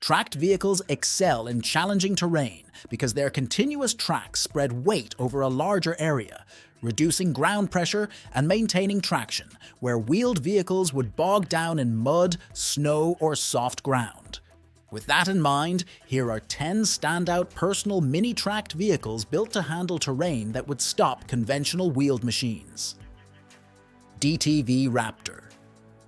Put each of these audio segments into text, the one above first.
Tracked vehicles excel in challenging terrain because their continuous tracks spread weight over a larger area, reducing ground pressure and maintaining traction, where wheeled vehicles would bog down in mud, snow, or soft ground. With that in mind, here are 10 standout personal mini-tracked vehicles built to handle terrain that would stop conventional wheeled machines. DTV Raptor.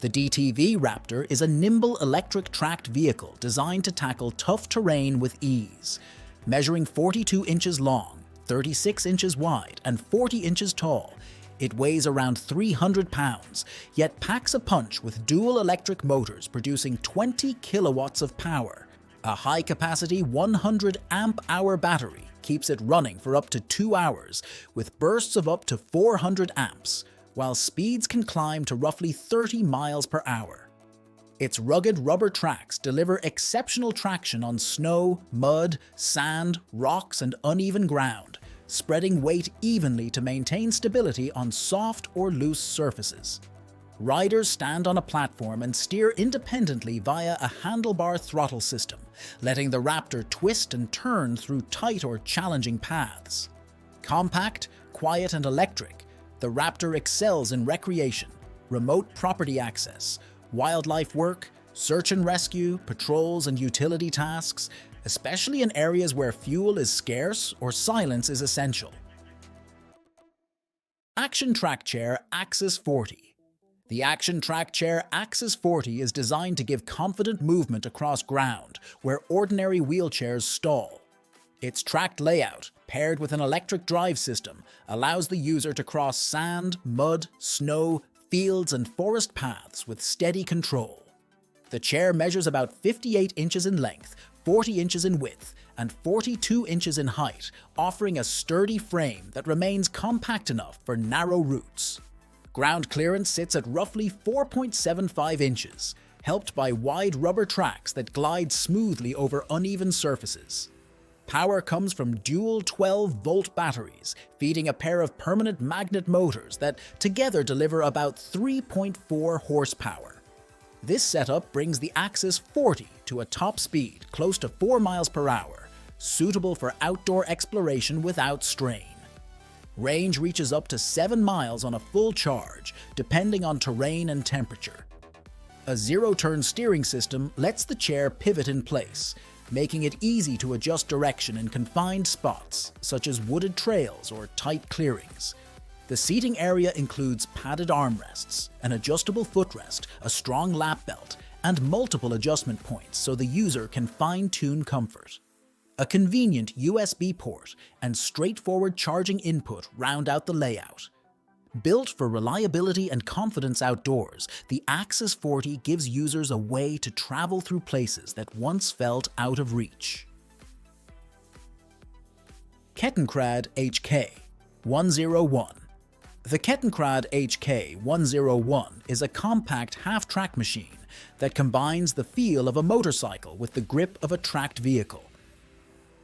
The DTV Raptor is a nimble electric tracked vehicle designed to tackle tough terrain with ease. Measuring 42 inches long, 36 inches wide, and 40 inches tall, it weighs around 300 pounds, yet packs a punch with dual electric motors producing 20 kilowatts of power. A high-capacity 100 amp-hour battery keeps it running for up to 2 hours, with bursts of up to 400 amps, while speeds can climb to roughly 30 miles per hour. Its rugged rubber tracks deliver exceptional traction on snow, mud, sand, rocks, and uneven ground, spreading weight evenly to maintain stability on soft or loose surfaces. Riders stand on a platform and steer independently via a handlebar throttle system, letting the Raptor twist and turn through tight or challenging paths. Compact, quiet, and electric, the Raptor excels in recreation, remote property access, wildlife work, search and rescue, patrols, and utility tasks, especially in areas where fuel is scarce or silence is essential. Action Track Chair Axis 40. The Action Track Chair Axis 40 is designed to give confident movement across ground where ordinary wheelchairs stall. Its tracked layout, paired with an electric drive system, allows the user to cross sand, mud, snow, fields, and forest paths with steady control. The chair measures about 58 inches in length, 40 inches in width, and 42 inches in height, offering a sturdy frame that remains compact enough for narrow routes. Ground clearance sits at roughly 4.75 inches, helped by wide rubber tracks that glide smoothly over uneven surfaces. Power comes from dual 12-volt batteries, feeding a pair of permanent magnet motors that together deliver about 3.4 horsepower. This setup brings the Axis 40 to a top speed close to 4 miles per hour, suitable for outdoor exploration without strain. Range reaches up to 7 miles on a full charge, depending on terrain and temperature. A zero-turn steering system lets the chair pivot in place, making it easy to adjust direction in confined spots, such as wooded trails or tight clearings. The seating area includes padded armrests, an adjustable footrest, a strong lap belt, and multiple adjustment points so the user can fine-tune comfort. A convenient USB port and straightforward charging input round out the layout. Built for reliability and confidence outdoors, the Axis 40 gives users a way to travel through places that once felt out of reach. Kettenkrad HK 101. The Kettenkrad HK 101 is a compact half-track machine that combines the feel of a motorcycle with the grip of a tracked vehicle.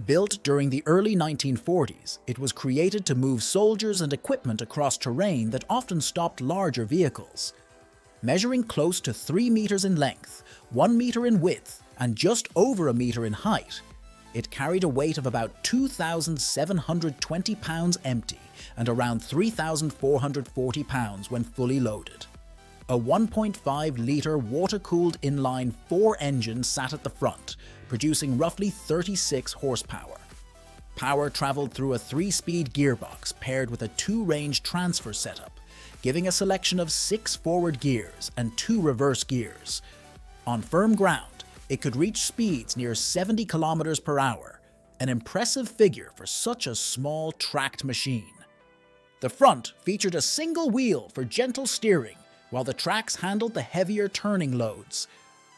Built during the early 1940s, it was created to move soldiers and equipment across terrain that often stopped larger vehicles. Measuring close to 3 meters in length, 1 meter in width, and just over a meter in height, it carried a weight of about 2,720 pounds empty and around 3,440 pounds when fully loaded. A 1.5-litre water-cooled inline 4 engine sat at the front, producing roughly 36 horsepower. Power traveled through a 3-speed gearbox paired with a 2-range transfer setup, giving a selection of 6 forward gears and 2 reverse gears. On firm ground, it could reach speeds near 70 kilometers per hour, an impressive figure for such a small tracked machine. The front featured a single wheel for gentle steering, while the tracks handled the heavier turning loads.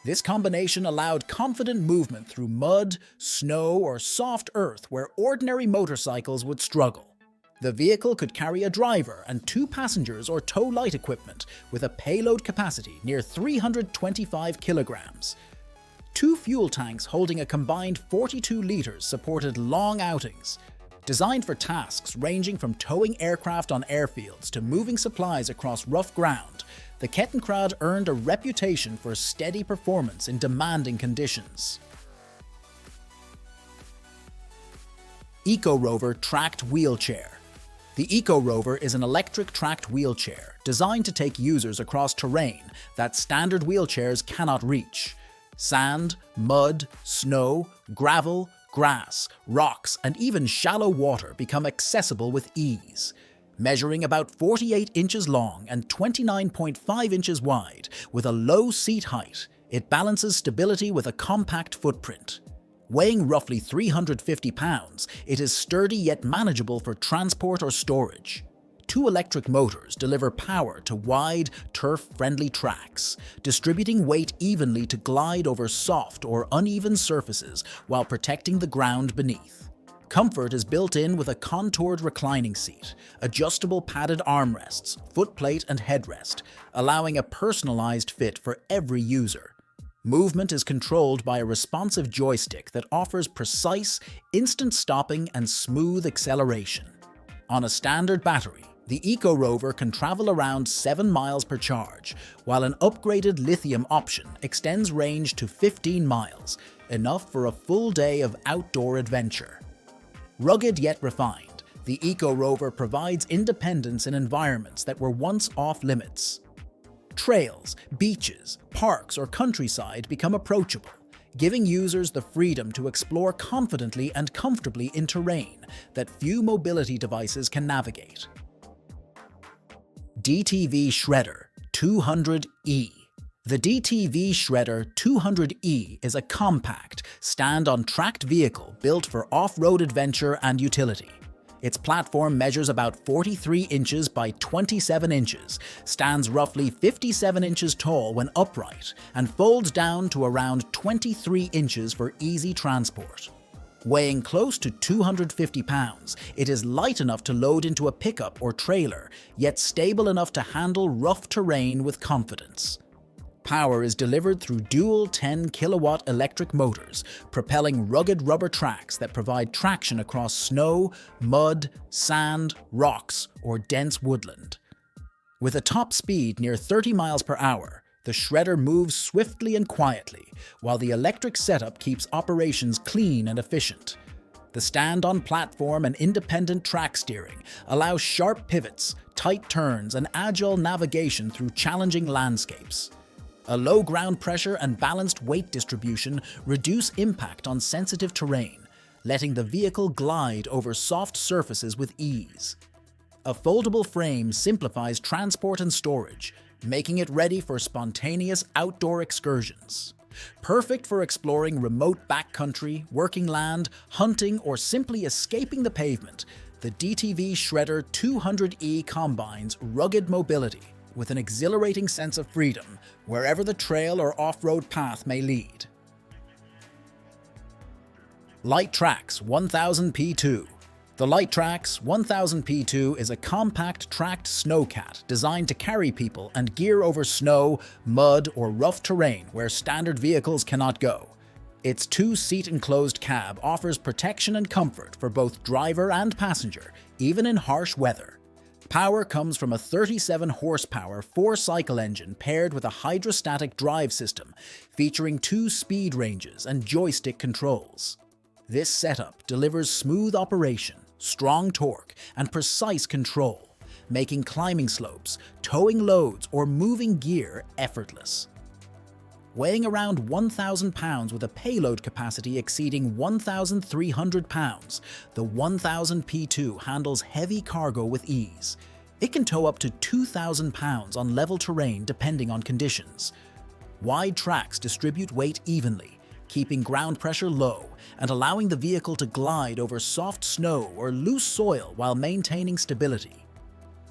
This combination allowed confident movement through mud, snow, or soft earth where ordinary motorcycles would struggle. The vehicle could carry a driver and 2 passengers or tow light equipment with a payload capacity near 325 kilograms. 2 fuel tanks holding a combined 42 liters supported long outings. Designed for tasks ranging from towing aircraft on airfields to moving supplies across rough ground, the Kettenkrad earned a reputation for steady performance in demanding conditions. Eco Rover Tracked Wheelchair. The Eco Rover is an electric tracked wheelchair designed to take users across terrain that standard wheelchairs cannot reach. Sand, mud, snow, gravel, grass, rocks, and even shallow water become accessible with ease. Measuring about 48 inches long and 29.5 inches wide, with a low seat height, it balances stability with a compact footprint. Weighing roughly 350 pounds, it is sturdy yet manageable for transport or storage. Two electric motors deliver power to wide, turf-friendly tracks, distributing weight evenly to glide over soft or uneven surfaces while protecting the ground beneath. Comfort is built in with a contoured reclining seat, adjustable padded armrests, footplate and headrest, allowing a personalized fit for every user. Movement is controlled by a responsive joystick that offers precise, instant stopping and smooth acceleration. On a standard battery, the Eco Rover can travel around 7 miles per charge, while an upgraded lithium option extends range to 15 miles, enough for a full day of outdoor adventure. Rugged yet refined, the Eco Rover provides independence in environments that were once off-limits. Trails, beaches, parks, or countryside become approachable, giving users the freedom to explore confidently and comfortably in terrain that few mobility devices can navigate. DTV Shredder 200E. The DTV Shredder 200E is a compact, stand-on-tracked vehicle built for off-road adventure and utility. Its platform measures about 43 inches by 27 inches, stands roughly 57 inches tall when upright, and folds down to around 23 inches for easy transport. Weighing close to 250 pounds, it is light enough to load into a pickup or trailer, yet stable enough to handle rough terrain with confidence. Power is delivered through dual 10-kilowatt electric motors, propelling rugged rubber tracks that provide traction across snow, mud, sand, rocks, or dense woodland. With a top speed near 30 miles per hour, the shredder moves swiftly and quietly, while the electric setup keeps operations clean and efficient. The stand-on platform and independent track steering allow sharp pivots, tight turns, and agile navigation through challenging landscapes. A low ground pressure and balanced weight distribution reduce impact on sensitive terrain, letting the vehicle glide over soft surfaces with ease. A foldable frame simplifies transport and storage, making it ready for spontaneous outdoor excursions. Perfect for exploring remote backcountry, working land, hunting, or simply escaping the pavement, the DTV Shredder 200E combines rugged mobility with an exhilarating sense of freedom wherever the trail or off-road path may lead. LightTrax 1000P2. The LightTrax 1000P2 is a compact tracked snowcat designed to carry people and gear over snow, mud, or rough terrain where standard vehicles cannot go. Its two-seat enclosed cab offers protection and comfort for both driver and passenger, even in harsh weather. Power comes from a 37-horsepower 4-cycle engine paired with a hydrostatic drive system, featuring 2 speed ranges and joystick controls. This setup delivers smooth operation, strong torque, and precise control, making climbing slopes, towing loads, or moving gear effortless. Weighing around 1,000 pounds with a payload capacity exceeding 1,300 pounds, the 1000P2 handles heavy cargo with ease. It can tow up to 2,000 pounds on level terrain depending on conditions. Wide tracks distribute weight evenly, keeping ground pressure low and allowing the vehicle to glide over soft snow or loose soil while maintaining stability.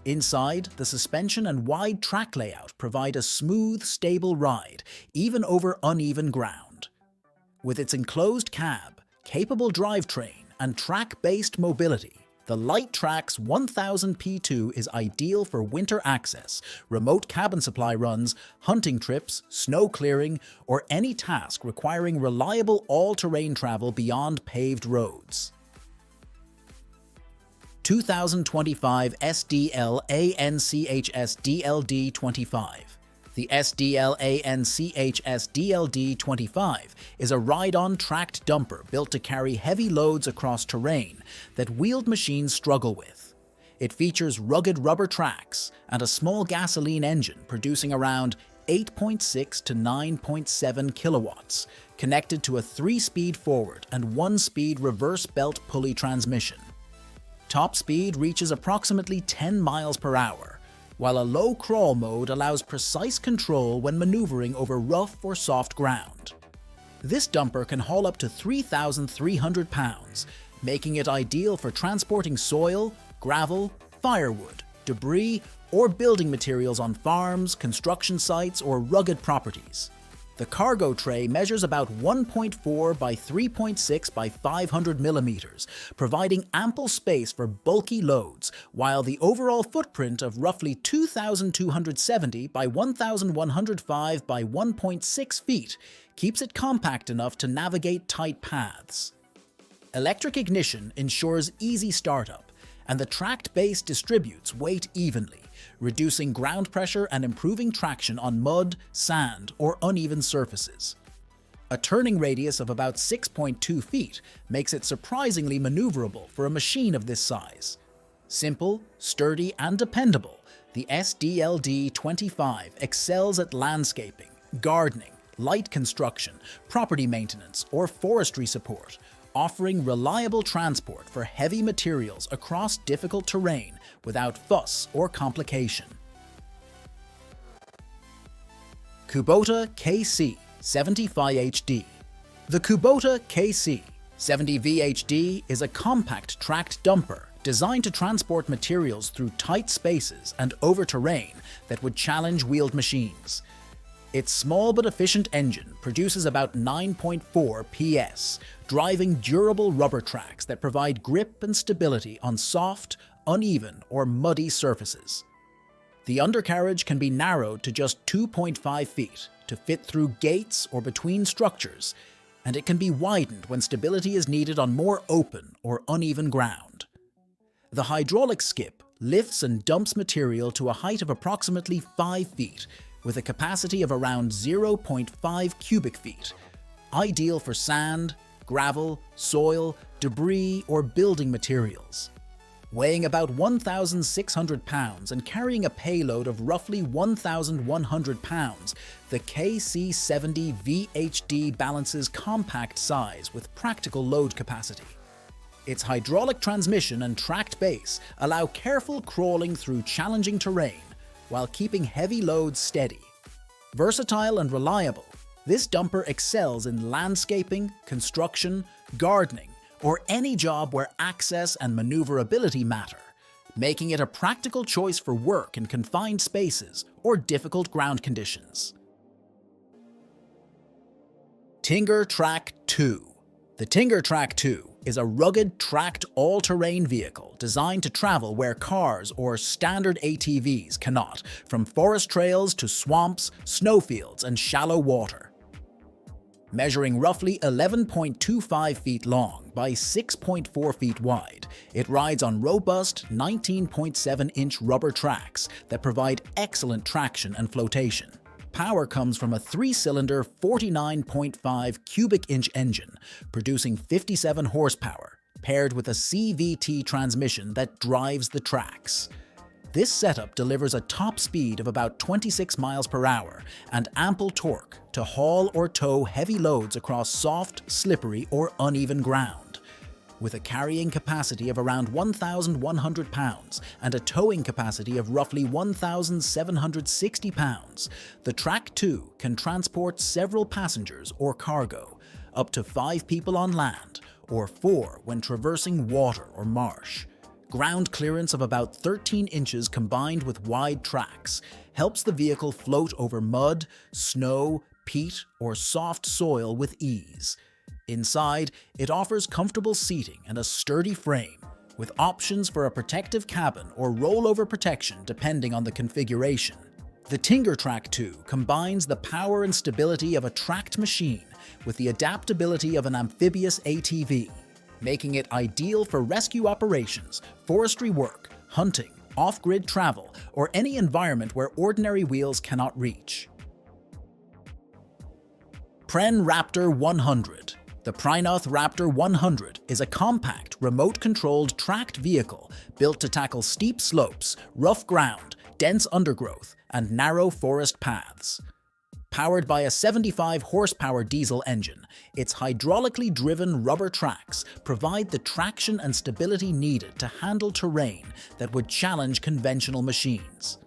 Inside, the suspension and wide track layout provide a smooth, stable ride, even over uneven ground. With its enclosed cab, capable drivetrain, and track-based mobility, the LightTrax 1000P2 is ideal for winter access, remote cabin supply runs, hunting trips, snow clearing, or any task requiring reliable all-terrain travel beyond paved roads. 2025 SDL ANCHS DLD 25. The SDLANCHS-DLD-25 is a ride-on tracked dumper built to carry heavy loads across terrain that wheeled machines struggle with. It features rugged rubber tracks and a small gasoline engine producing around 8.6 to 9.7 kilowatts, connected to a 3-speed forward and 1-speed reverse belt pulley transmission. Top speed reaches approximately 10 miles per hour, while a low crawl mode allows precise control when maneuvering over rough or soft ground. This dumper can haul up to 3,300 pounds, making it ideal for transporting soil, gravel, firewood, debris, or building materials on farms, construction sites, or rugged properties. The cargo tray measures about 1.4 by 3.6 by 500 millimeters, providing ample space for bulky loads, while the overall footprint of roughly 2,270 by 1,105 by 1.6 feet keeps it compact enough to navigate tight paths. Electric ignition ensures easy startup, and the tracked base distributes weight evenly, reducing ground pressure and improving traction on mud, sand, or uneven surfaces. A turning radius of about 6.2 feet makes it surprisingly maneuverable for a machine of this size. Simple, sturdy, and dependable, the SDLD-25 excels at landscaping, gardening, light construction, property maintenance, or forestry support, offering reliable transport for heavy materials across difficult terrain without fuss or complication. Kubota KC-70VHD. The Kubota KC-70VHD is a compact tracked dumper designed to transport materials through tight spaces and over terrain that would challenge wheeled machines. Its small but efficient engine produces about 9.4 PS, driving durable rubber tracks that provide grip and stability on soft, uneven, or muddy surfaces. The undercarriage can be narrowed to just 2.5 feet to fit through gates or between structures, and it can be widened when stability is needed on more open or uneven ground. The hydraulic skip lifts and dumps material to a height of approximately 5 feet, with a capacity of around 0.5 cubic feet, ideal for sand, gravel, soil, debris, or building materials. Weighing about 1,600 pounds and carrying a payload of roughly 1,100 pounds, the KC-70VHD balances compact size with practical load capacity. Its hydraulic transmission and tracked base allow careful crawling through challenging terrain, while keeping heavy loads steady. Versatile and reliable, this dumper excels in landscaping, construction, gardening, or any job where access and maneuverability matter, making it a practical choice for work in confined spaces or difficult ground conditions. Tinger Track 2. The Tinger Track 2 is a rugged, tracked, all-terrain vehicle designed to travel where cars or standard ATVs cannot, from forest trails to swamps, snowfields, and shallow water. Measuring roughly 11.25 feet long by 6.4 feet wide, it rides on robust 19.7-inch rubber tracks that provide excellent traction and flotation. Power comes from a 3-cylinder 49.5 cubic inch engine, producing 57 horsepower, paired with a CVT transmission that drives the tracks. This setup delivers a top speed of about 26 miles per hour and ample torque to haul or tow heavy loads across soft, slippery, or uneven ground. With a carrying capacity of around 1,100 pounds and a towing capacity of roughly 1,760 pounds, the Track 2 can transport several passengers or cargo, up to 5 people on land, or 4 when traversing water or marsh. Ground clearance of about 13 inches combined with wide tracks helps the vehicle float over mud, snow, peat, or soft soil with ease. Inside, it offers comfortable seating and a sturdy frame, with options for a protective cabin or rollover protection depending on the configuration. The Tinger Track 2 combines the power and stability of a tracked machine with the adaptability of an amphibious ATV, making it ideal for rescue operations, forestry work, hunting, off-grid travel, or any environment where ordinary wheels cannot reach. Pren Raptor 100. The Prinoth Raptor 100 is a compact, remote-controlled tracked vehicle built to tackle steep slopes, rough ground, dense undergrowth, and narrow forest paths. Powered by a 75-horsepower diesel engine, its hydraulically driven rubber tracks provide the traction and stability needed to handle terrain that would challenge conventional machines.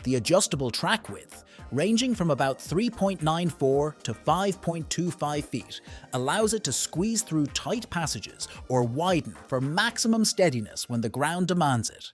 The adjustable track width, ranging from about 3.94 to 5.25 feet, allows it to squeeze through tight passages or widen for maximum steadiness when the ground demands it.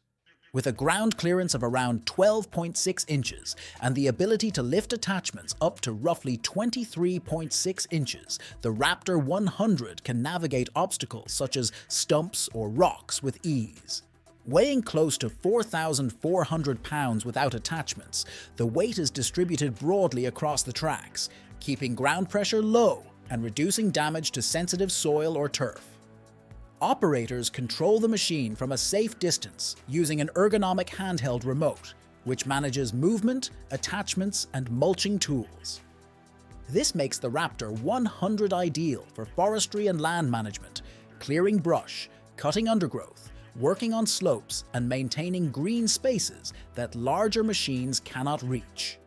With a ground clearance of around 12.6 inches and the ability to lift attachments up to roughly 23.6 inches, the Raptor 100 can navigate obstacles such as stumps or rocks with ease. Weighing close to 4,400 pounds without attachments, the weight is distributed broadly across the tracks, keeping ground pressure low and reducing damage to sensitive soil or turf. Operators control the machine from a safe distance using an ergonomic handheld remote, which manages movement, attachments, and mulching tools. This makes the Raptor 100 ideal for forestry and land management, clearing brush, cutting undergrowth, working on slopes, and maintaining green spaces that larger machines cannot reach.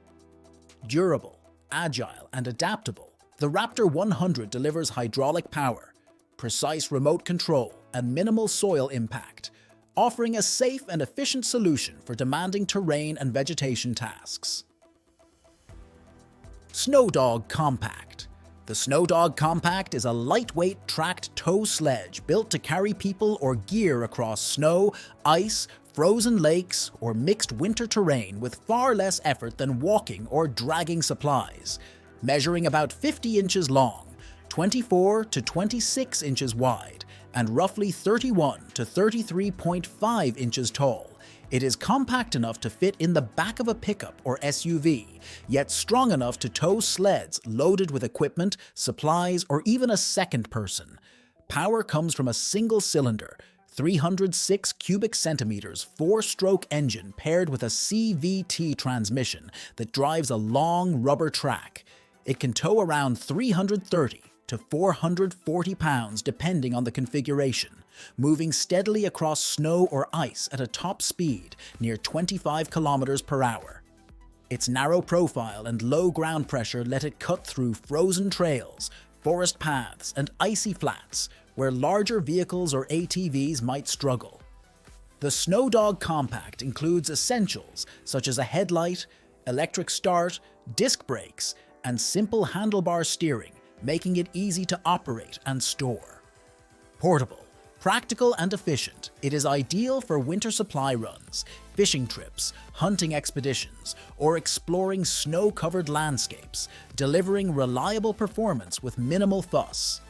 Durable, agile, and adaptable, the Raptor 100 delivers hydraulic power, precise remote control, and minimal soil impact, offering a safe and efficient solution for demanding terrain and vegetation tasks. Snowdog Compact. The Snowdog Compact is a lightweight tracked tow sledge built to carry people or gear across snow, ice, frozen lakes, or mixed winter terrain with far less effort than walking or dragging supplies. Measuring about 50 inches long, 24 to 26 inches wide, and roughly 31 to 33.5 inches tall, it is compact enough to fit in the back of a pickup or SUV, yet strong enough to tow sleds loaded with equipment, supplies, or even a second person. Power comes from a single-cylinder, 306 cubic centimeters, 4-stroke engine paired with a CVT transmission that drives a long rubber track. It can tow around 330 to 440 pounds depending on the configuration, moving steadily across snow or ice at a top speed near 25 kilometers per hour. Its narrow profile and low ground pressure let it cut through frozen trails, forest paths, and icy flats where larger vehicles or ATVs might struggle. The Snowdog Compact includes essentials such as a headlight, electric start, disc brakes, and simple handlebar steering, making it easy to operate and store. Portable, practical and efficient, it is ideal for winter supply runs, fishing trips, hunting expeditions, or exploring snow-covered landscapes, delivering reliable performance with minimal fuss.